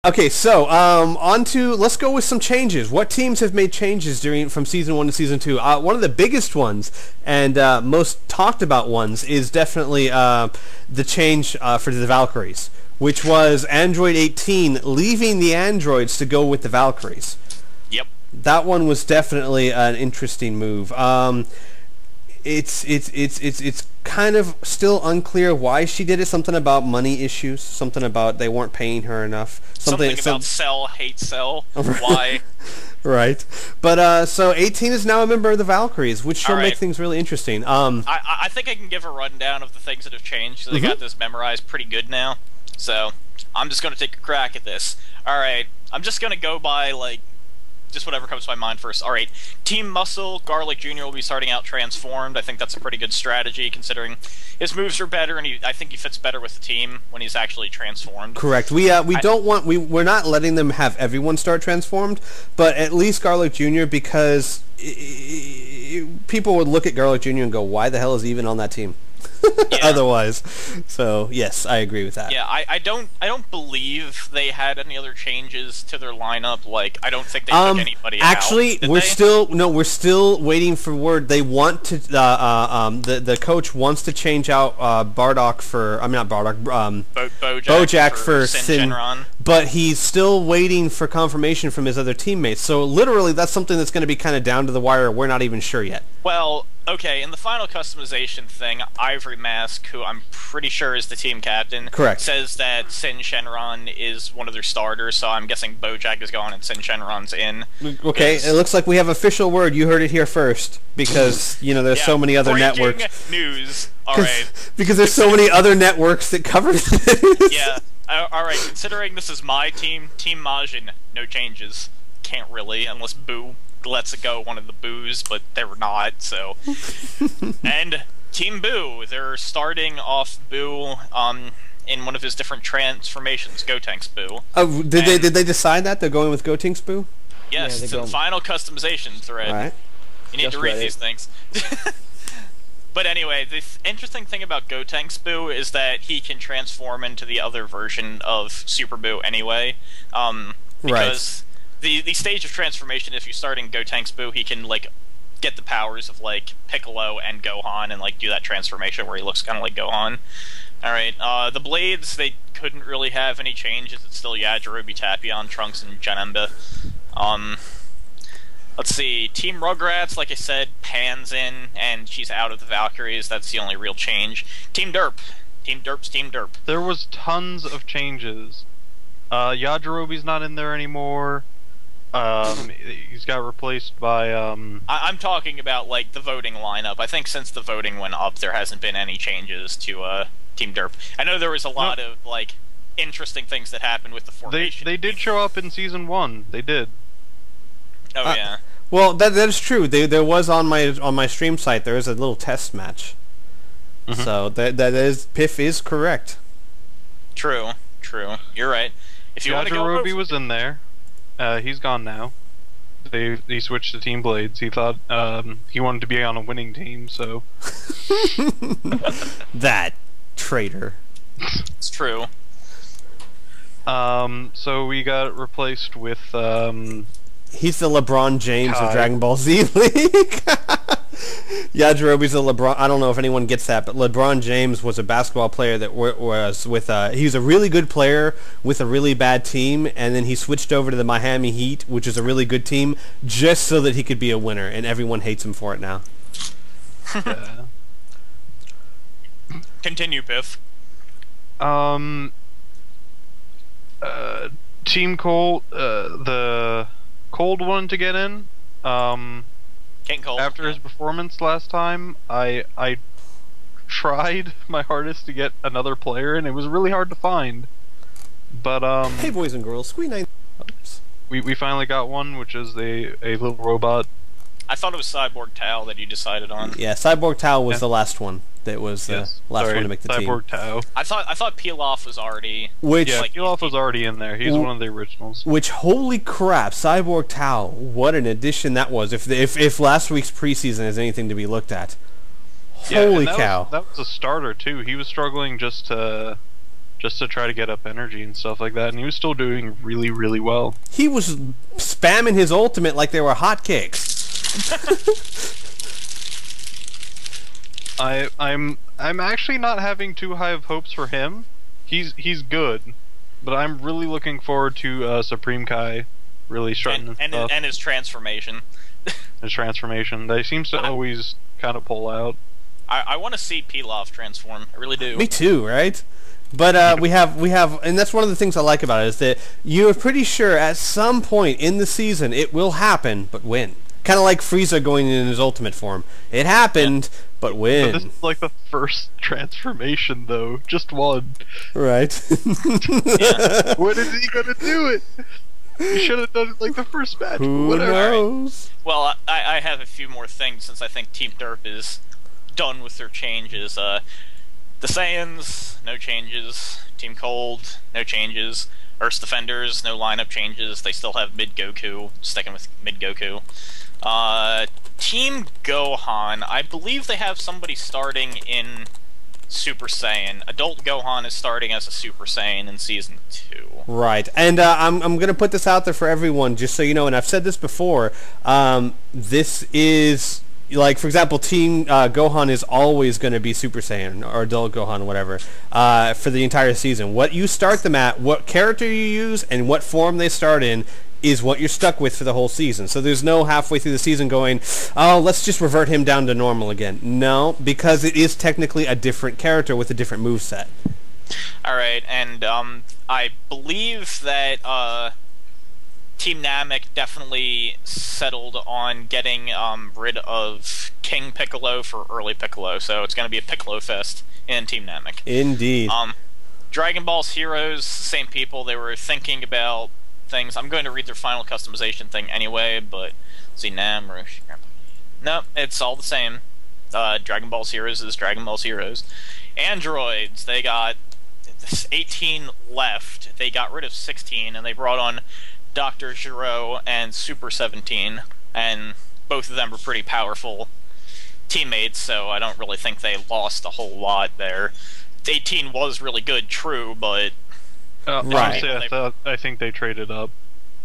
Okay, so let's go with some changes. What teams have made changes from season 1 to season 2? One of the biggest ones and most talked about ones is definitely the change for the Valkyries, which was Android 18 leaving the androids to go with the Valkyries. Yep. That one was definitely an interesting move. It's kind of still unclear why she did it. Something about money issues. Something about they weren't paying her enough. Something about Cell, hate Cell. Why? Right. But so 18 is now a member of the Valkyries, which should make things really interesting. I think I can give a rundown of the things that have changed. They got this memorized pretty good now. So I'm just going to take a crack at this. Alright. I'm just going to go by, like, just whatever comes to my mind first. Alright, Team Muscle, Garlic Jr. will be starting out transformed. I think that's a pretty good strategy, considering his moves are better, and I think he fits better with the team when he's actually transformed. Correct. We're not letting them have everyone start transformed, but at least Garlic Jr. because people would look at Garlic Jr. and go, why the hell is he even on that team? Otherwise. So yes, I agree with that. Yeah, I don't believe they had any other changes to their lineup. Like, I don't think they took anybody actually, out. We're still waiting for word. They want to the coach wants to change out Bardock for not Bardock Bojack for Sin Shenron. But he's still waiting for confirmation from his other teammates. So literally that's something that's going to be kind of down to the wire. We're not even sure yet. Well, okay, in the final customization thing, Ivory Mask, who I'm pretty sure is the team captain, correct, says that Sin Shenron is one of their starters, so I'm guessing Bojack is gone and Sin Shenron's in. Okay, it looks like we have official word. You heard it here first, because, you know, there's so many other networks. News. Alright. Because there's so many other networks that cover this. Yeah. Alright, considering this is my team, Team Majin, no changes. Can't really, unless Boo lets it go one of the Boos, but they were not, so. And Team Boo, they're starting off Boo in one of his different transformations, Gotenks Boo. Oh, did they decide that? They're going with Gotenks Boo? Yes, it's the final customization thread. Alright. You need to read these things. But anyway, the interesting thing about Gotenks Boo is that he can transform into the other version of Super Boo anyway. Because the stage of transformation, if you start in Gotenks Boo, he can, like, get the powers of, like, Piccolo and Gohan and, like, do that transformation where he looks kind of like Gohan. Alright, the Blades, they couldn't really have any changes. It's still Yajirobe, Tapion, Trunks, and Janemba. Let's see, Team Rugrats, like I said, Pan's in, and she's out of the Valkyries. That's the only real change. Team Derp. Team Derp's Team Derp. There was tons of changes. Yajirobe's not in there anymore. He's got replaced by, I'm talking about, like, the voting lineup. I think since the voting went up, there hasn't been any changes to, Team Derp. I know there was a lot of, like, interesting things that happened with the formation. They did show up in Season 1. They did. Oh, yeah. Well, that is true. There was on my stream site, there is a little test match. So Piff is correct. True. You're right. If you want to go, Yajirobe was in there. He's gone now. He switched to Team Blades. He thought he wanted to be on a winning team, so. That traitor. It's true. So we got replaced with He's the LeBron James of Dragon Ball Z League. Yajirobe's the LeBron. I don't know if anyone gets that, but LeBron James was a basketball player that was with. He was a really good player with a really bad team, and then he switched over to the Miami Heat, which is a really good team, just so that he could be a winner, and everyone hates him for it now. Continue, Piff. Team Cold, the Cold one to get in. King Cold. After his performance last time, I tried my hardest to get another player, and it was really hard to find. But hey, boys and girls, we finally got one, which is a little robot. I thought it was Cyborg Tao that you decided on. Yeah, Cyborg Tao was the last one. That was the last one to make the team. Cyborg Tao. I thought Pilaf was already. Pilaf was already in there. He's one of the originals. Which, holy crap, Cyborg Tao! What an addition that was. If last week's preseason is anything to be looked at, holy cow! That was a starter too. He was struggling just to just to try to get up energy and stuff like that, and he was still doing really, really well. He was spamming his ultimate like they were hotcakes. I'm actually not having too high of hopes for him. He's good, but I'm really looking forward to Supreme Kai really starting and his transformation. His transformation. They seems to always kind of pull out. I want to see Pilaf transform. I really do. Me too, right? But we have, and that's one of the things I like about it, is that you're pretty sure at some point in the season it will happen, but when? Kind of like Frieza going in his ultimate form. It happened, but when? But this is like the first transformation, though. Just one. Right. Yeah. When is he gonna do it? He should have done it like the first match. Who knows? Well, I have a few more things since I think Team Derp is done with their changes. The Saiyans, no changes. Team Cold, no changes. Earth's Defenders, no lineup changes. They still have Mid Goku, sticking with Mid Goku. Team Gohan, I believe they have somebody starting in Super Saiyan. Adult Gohan is starting as a Super Saiyan in Season 2. Right, and I'm going to put this out there for everyone, just so you know, and I've said this before, this is, like, for example, Team Gohan is always going to be Super Saiyan, or Adult Gohan, whatever, for the entire season. What you start them at, what character you use, and what form they start in, is what you're stuck with for the whole season. So there's no halfway through the season going, oh, let's just revert him down to normal again. No, because it is technically a different character with a different moveset. Alright, and I believe that Team Namek definitely settled on getting rid of King Piccolo for early Piccolo, so it's going to be a Piccolo fest in Team Namek. Indeed. Dragon Ball's Heroes, same people, they were thinking about things. I'm going to read their final customization thing anyway, but see, no, it's all the same. Dragon Ball's Heroes is Dragon Ball's Heroes. Androids, they got 18 left. They got rid of 16, and they brought on Dr. Giro and Super 17, and both of them were pretty powerful teammates, so I don't really think they lost a whole lot there. 18 was really good, true, but right. I think they traded up.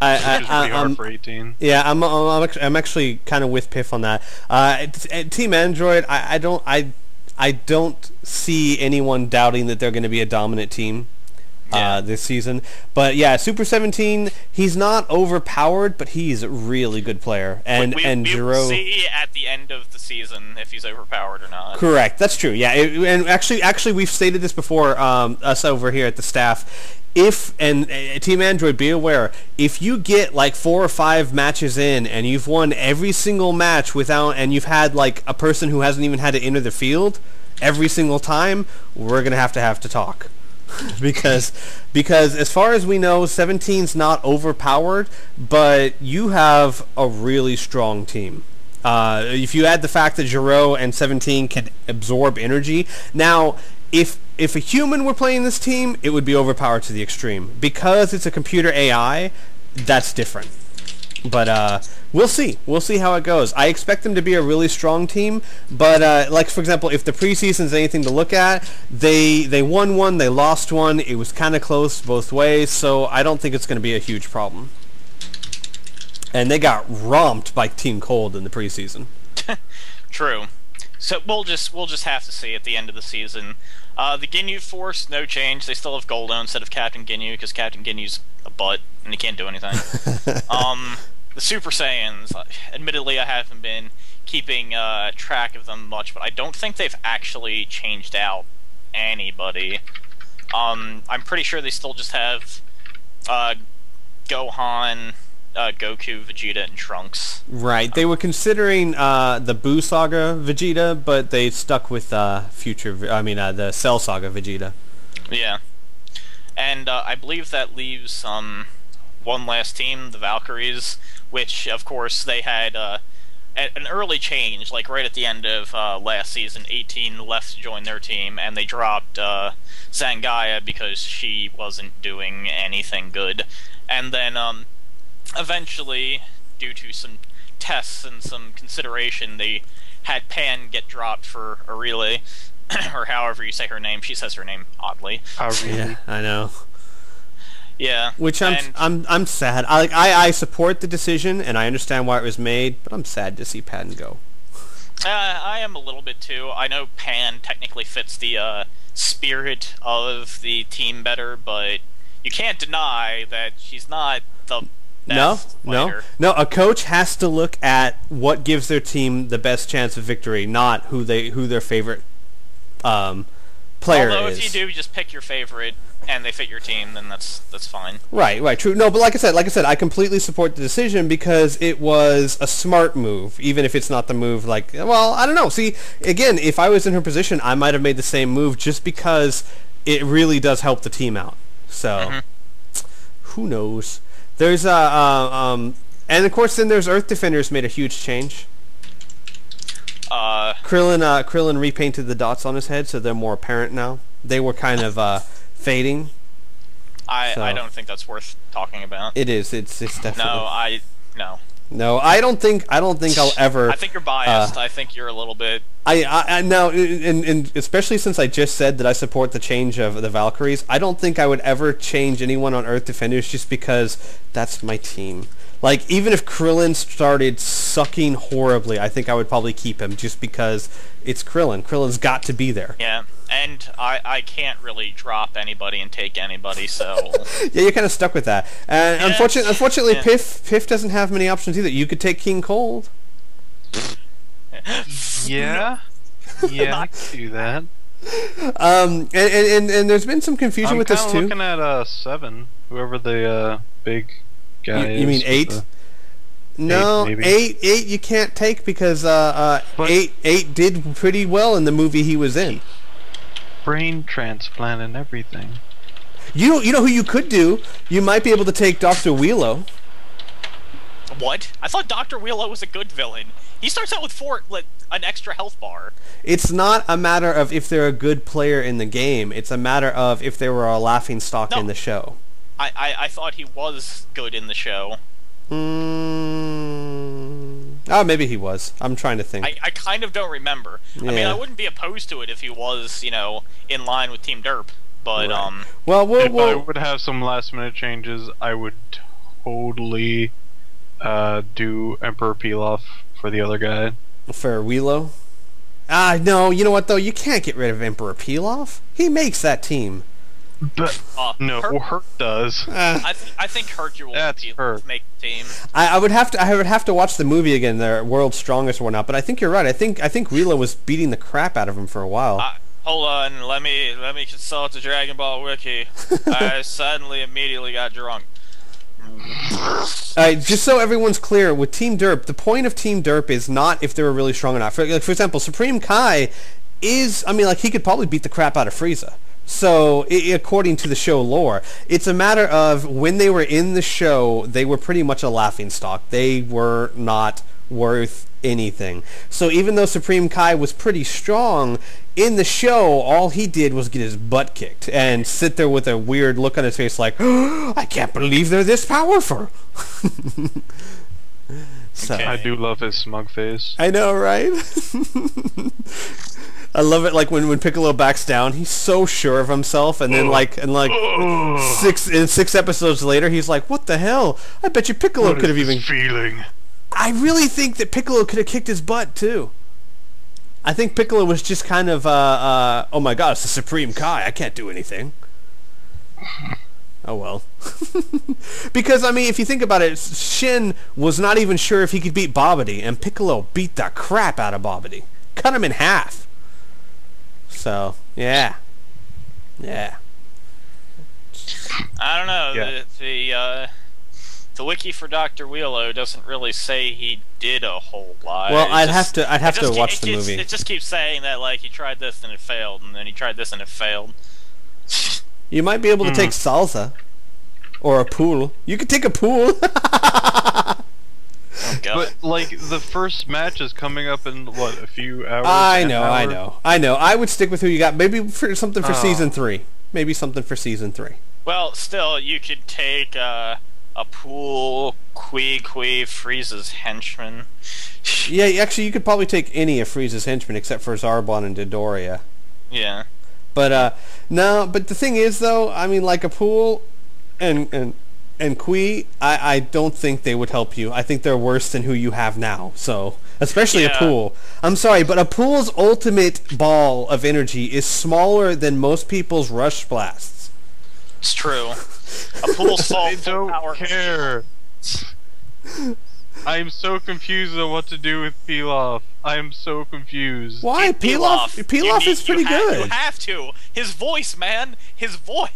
Which is pretty hard for 18. Yeah, I'm actually kind of with Piff on that. Team Android, I don't see anyone doubting that they're going to be a dominant team this season. But yeah, Super 17, he's not overpowered, but he's a really good player. And we'll see at the end of the season if he's overpowered or not. Correct, that's true. Yeah, and actually, we've stated this before. Us over here at the staff. Team Android, be aware, if you get like 4 or 5 matches in and you've won every single match and you've had like a person who hasn't even had to enter the field every single time, we're gonna have to talk. because as far as we know, 17's not overpowered, but you have a really strong team. If you add the fact that Giro and 17 can absorb energy, now if a human were playing this team, it would be overpowered to the extreme. Because it's a computer AI, that's different. But we'll see. We'll see how it goes. I expect them to be a really strong team, but like, for example, if the preseason's anything to look at, they won one, they lost one. It was kind of close both ways, so I don't think it's going to be a huge problem. And they got romped by Team Cold in the preseason. True. So we'll just have to see at the end of the season. The Ginyu Force, no change. They still have Goldo instead of Captain Ginyu, because Captain Ginyu's a butt and he can't do anything. The Super Saiyans, admittedly, I haven't been keeping track of them much, but I don't think they've actually changed out anybody. I'm pretty sure they still just have Gohan, Goku, Vegeta, and Trunks. Right. They were considering the Buu Saga Vegeta, but they stuck with the Cell Saga Vegeta. Yeah. And I believe that leaves one last team, the Valkyries, which, of course, they had an early change, like right at the end of last season. 18 left to join their team, and they dropped Zangief because she wasn't doing anything good. And then eventually, due to some tests and some consideration, they had Pan get dropped for a relay. or however you say her name. She says her name oddly. Oh, really? Yeah, I know. Yeah. Which I'm sad. I support the decision and I understand why it was made, but I'm sad to see Pan go. I am a little bit too. I know Pan technically fits the spirit of the team better, but you can't deny that she's not the best player. No. A coach has to look at what gives their team the best chance of victory, not who their favorite player Although is. if you do just pick your favorite and they fit your team, then that's fine. Right, true. No, but like I said, I completely support the decision because it was a smart move, even if it's not the move. Like, well, I don't know. See, again, if I was in her position, I might have made the same move just because it really does help the team out. So, who knows? There's and of course, then there's Earth Defenders made a huge change. Krillin repainted the dots on his head, so they're more apparent now. They were kind of fading. I don't think that's worth talking about. It is. It's definitely. No. No, I don't think I'll ever. I think you're biased. I think you're a little bit. I now, and especially since I just said that I support the change of the Valkyries, I don't think I would ever change anyone on Earth Defenders just because that's my team. Like, even if Krillin started sucking horribly, I think I would probably keep him just because it's Krillin. Krillin's got to be there. Yeah, and I can't really drop anybody and take anybody, so... Yeah, you're kind of stuck with that. And unfortunately, Piff doesn't have many options either. You could take King Cold. Yeah, I could do that. And there's been some confusion with this too. I'm looking at 7, whoever the big guy is. You mean 8? No, 8 you can't take because 8 did pretty well in the movie he was in. Brain transplant and everything. You know who you could do? You might be able to take Dr. Wheelo. What? I thought Dr. Wheelo was a good villain. He starts out with an extra health bar. It's not a matter of if they're a good player in the game. It's a matter of if they were a laughingstock in the show. I thought he was good in the show. Oh, maybe he was. I'm trying to think. I kind of don't remember. Yeah. I mean, I wouldn't be opposed to it if he was, in line with Team Derp. But, right. Well, if I would have some last-minute changes, I would totally do Emperor Pilaf for the other guy. For Wheelo? No, you know what, though? You can't get rid of Emperor Pilaf. He makes that team. But no, Hurt does. I think Hercule will make the team. I would have to watch the movie again, the World's Strongest or whatnot. But I think you're right. I think Wheelo was beating the crap out of him for a while. Hold on, let me consult the Dragon Ball wiki. I suddenly immediately got drunk. Just so everyone's clear, with Team Derp, the point of Team Derp is not if they were really strong or not. For example, Supreme Kai is, he could probably beat the crap out of Frieza. So, according to the show lore, it's a matter of when they were in the show, they were pretty much a laughingstock. They were not worth anything. So even though Supreme Kai was pretty strong, in the show, all he did was get his butt kicked and sit there with a weird look on his face like, oh, I can't believe they're this powerful. So, Okay. I do love his smug face. I know, right? I love it, like when Piccolo backs down, he's so sure of himself, and then six episodes later, he's like, "What the hell? I bet you Piccolo could have even." Feeling. I really think that Piccolo could have kicked his butt too. I think Piccolo was just kind of, oh my god, it's the Supreme Kai. I can't do anything. Oh well. Because if you think about it, Shin was not even sure if he could beat Babidi, and Piccolo beat the crap out of Babidi, cut him in half. So, yeah. I don't know. Yeah. The wiki for Dr. Wheelo doesn't really say he did a whole lot. Well, I'd have to watch the movie. It just keeps saying that he tried this and it failed, and then he tried this and it failed. You might be able to take Salsa or a pool. You could take a pool. Oh, God. But the first match is coming up in a few hours. I know. I would stick with who you got. Maybe for something for season 3. Maybe something for season 3. Well, still, you could take a pool, Kui Frieza's henchman. Yeah, actually, you could probably take any of Frieza's henchmen except for Zarbon and Dodoria. Yeah. But no. But the thing is, though, I mean, like a Pool and Kui, I don't think they would help you. I think they're worse than who you have now. So, especially a Pool. I'm sorry, but a Pool's ultimate ball of energy is smaller than most people's rush blasts. It's true. A Pool's full power. I don't care. I'm so confused on what to do with Pilaf. I am so confused. Why? Pilaf is pretty good. You have to. His voice, man. His voice.